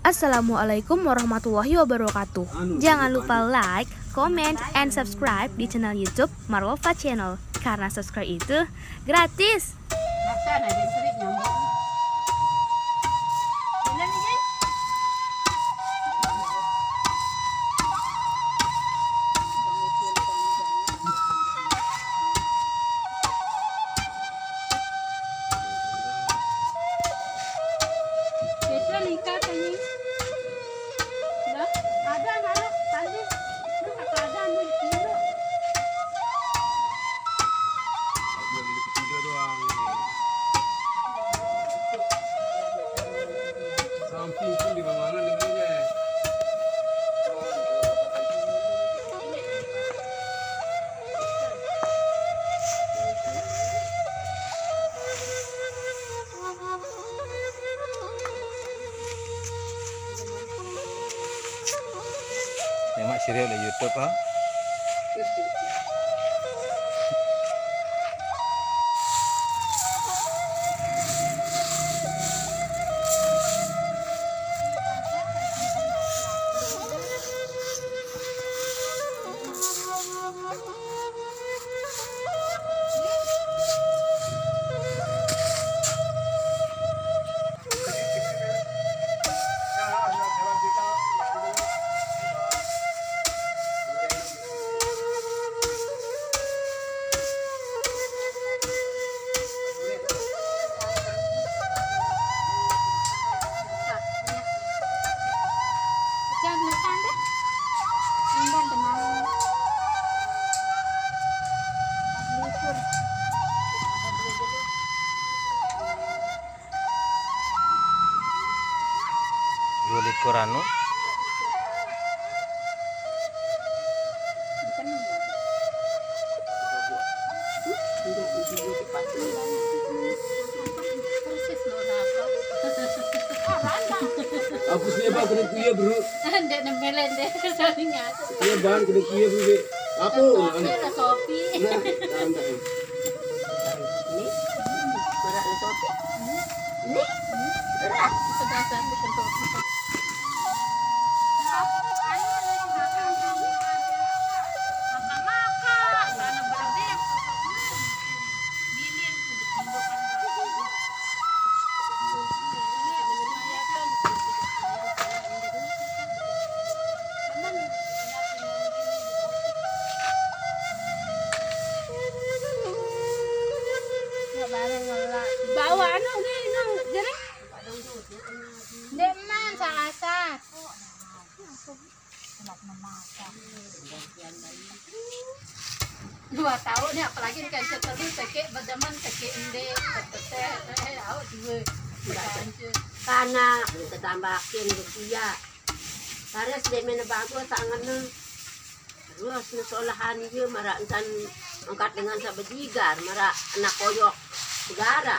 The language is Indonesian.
Assalamualaikum warahmatullahi wabarakatuh. Jangan lupa like, comment, and subscribe di channel YouTube Marwolfa Channel. Karena subscribe itu gratis. Mak serius di YouTube ha. Kurano Aku sih apa kena kuya bro. Ndek nembelen deh saling ngaso. Iya ban kena kuya bro. Apa? Ada kopi. Nah, tahan. Ini berat le kopi. Ini berat sedasan bikin kopi. Bawa anu nih nang jereng. Ndek man sa atas. Dua tahun nih apalagi kan seperti tekek bedaman tekek inde teteh awak dua. Karena ketambahin rupiah harus demen bagus tangannya terus nesolahan dia marah entan angkat dengan sabejigar marah anak koyok negara